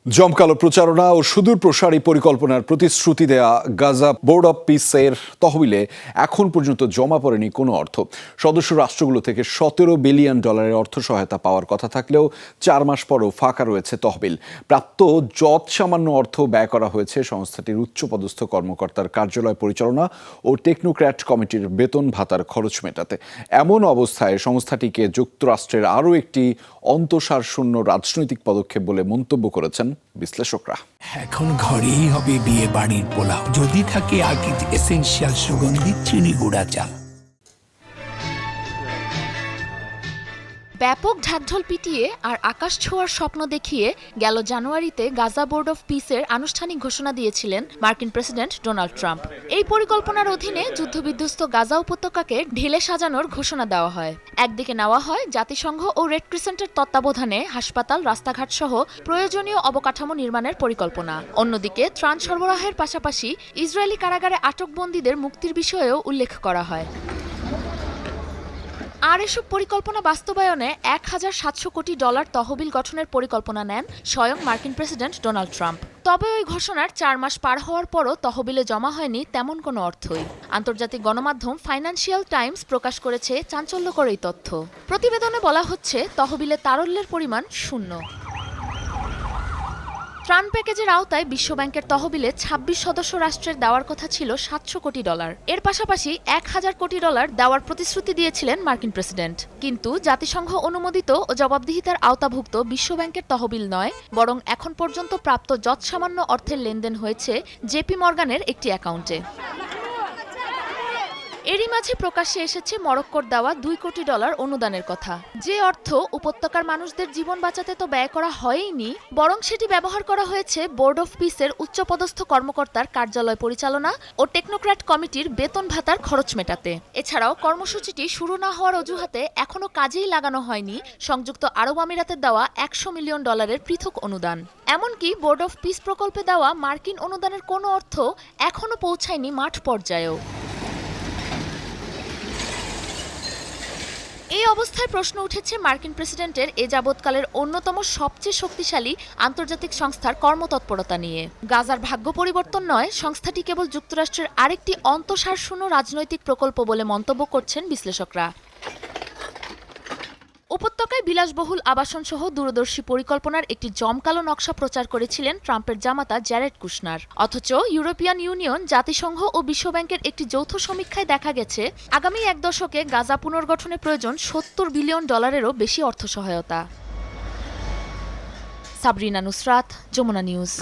জমকালো প্রচারণা ও সুদূর প্রসারী পরিকল্পনার প্রতিশ্রুতি দেয়া গাজা বোর্ড অব পিসের তহবিলে এখন পর্যন্ত জমা পড়েনি কোনো অর্থ। সদস্য রাষ্ট্রগুলো থেকে $17 বিলিয়ন অর্থ সহায়তা পাওয়ার কথা থাকলেও 4 মাস পরও ফাঁকা রয়েছে তহবিল। প্রাপ্ত যৎসামান্য অর্থ ব্যয় করা হয়েছে সংস্থাটির উচ্চপদস্থ কর্মকর্তার কার্যালয় পরিচালনা ও টেকনোক্র্যাট কমিটির বেতন ভাতার খরচ মেটাতে। এমন অবস্থায় সংস্থাটিকে যুক্তরাষ্ট্রের আরও একটি অন্তঃসারশূন্য রাজনৈতিক পদক্ষেপ বলে মন্তব্য করেছেন বিশ্লেষকরা। এখন ঘরেই হবে বিয়ে বাড়ির পোলাও, যদি থাকে আকিজ এসেনশিয়াল সুগন্ধি চিনি গুঁড়া চাল। ব্যাপক ঢাকঢোল পিটিয়ে আর আকাশ ছোঁয়ার স্বপ্ন দেখিয়ে গেল জানুয়ারিতে গাজা বোর্ড অফ পিসের আনুষ্ঠানিক ঘোষণা দিয়েছিলেন মার্কিন প্রেসিডেন্ট ডোনাল্ড ট্রাম্প। এই পরিকল্পনার অধীনে যুদ্ধবিধ্বস্ত গাজা উপত্যকাকে ঢেলে সাজানোর ঘোষণা দেওয়া হয়। একদিকে নেওয়া হয় জাতিসংঘ ও রেড ক্রিসেন্টের তত্ত্বাবধানে হাসপাতাল, রাস্তাঘাট সহ প্রয়োজনীয় অবকাঠামো নির্মাণের পরিকল্পনা। অন্যদিকে ত্রাণ সরবরাহের পাশাপাশি ইসরায়েলি কারাগারে আটক বন্দীদের মুক্তির বিষয়েও উল্লেখ করা হয়। আর এসব পরিকল্পনা বাস্তবায়নে $1,700 কোটি তহবিল গঠনের পরিকল্পনা নেন স্বয়ং মার্কিন প্রেসিডেন্ট ডোনাল্ড ট্রাম্প। তবে ওই ঘোষণার 4 মাস পার হওয়ার পরও তহবিলে জমা হয়নি তেমন কোনো অর্থই। আন্তর্জাতিক গণমাধ্যম ফাইন্যান্সিয়াল টাইমস প্রকাশ করেছে চাঞ্চল্যকর এই তথ্য। প্রতিবেদনে বলা হচ্ছে তহবিলে তারল্যের পরিমাণ 0। ত্রাণ প্যাকেজের আওতায় বিশ্বব্যাংকের তহবিলে 26 সদস্য রাষ্ট্রের দেওয়ার কথা ছিল $700 কোটি। এর পাশাপাশি $1,000 কোটি দেওয়ার প্রতিশ্রুতি দিয়েছিলেন মার্কিন প্রেসিডেন্ট। কিন্তু জাতিসংঘ অনুমোদিত ও জবাবদিহিতার আওতাভুক্ত বিশ্বব্যাংকের তহবিল নয়, বরং এখন পর্যন্ত প্রাপ্ত যৎসামান্য অর্থের লেনদেন হয়েছে জেপি মর্গানের একটি অ্যাকাউন্টে। এরই মাঝে প্রকাশ্যে এসেছে মরক্কোর দেওয়া $2 কোটি অনুদানের কথা। যে অর্থ উপত্যকার মানুষদের জীবন বাঁচাতে তো ব্যয় করা হয়ইনি, বরং সেটি ব্যবহার করা হয়েছে বোর্ড অফ পিসের উচ্চপদস্থ কর্মকর্তার কার্যালয় পরিচালনা ও টেকনোক্র্যাট কমিটির বেতন ভাতার খরচ মেটাতে। এছাড়াও কর্মসূচিটি শুরু না হওয়ার অজুহাতে এখনও কাজেই লাগানো হয়নি সংযুক্ত আরব আমিরাতের দেওয়া $100 মিলিয়ন পৃথক অনুদান। এমনকি বোর্ড অফ পিস প্রকল্পে দেওয়া মার্কিন অনুদানের কোনো অর্থ এখনও পৌঁছায়নি মাঠ পর্যায়েও। এই অবস্থায় প্রশ্ন উঠেছে মার্কিন প্রেসিডেন্টের এ যাবৎকালের অন্যতম সবচেয়ে শক্তিশালী আন্তর্জাতিক সংস্থার কর্মতৎপরতা নিয়ে। গাজার ভাগ্য পরিবর্তন নয়, সংস্থাটি কেবল যুক্তরাষ্ট্রের আরেকটি অন্তঃসারশূন্য রাজনৈতিক প্রকল্প বলে মন্তব্য করছেন বিশ্লেষকরা। উপত্যকায় বিলাসবহুল আবাসন সহ দূরদর্শী পরিকল্পনার একটি জমকালো নকশা প্রচার করেছিলেন ট্রাম্পের জামাতা জ্যারেড কুশনার। অথচ ইউরোপিয়ান ইউনিয়ন, জাতিসংঘ ও বিশ্বব্যাংকের একটি যৌথ সমীক্ষায় দেখা গেছে আগামী 1 দশকে গাজা পুনর্গঠনে প্রয়োজন $70 বিলিয়ন বেশি অর্থ সহায়তা। সাবরিনা নুসরাত, যমুনা নিউজ।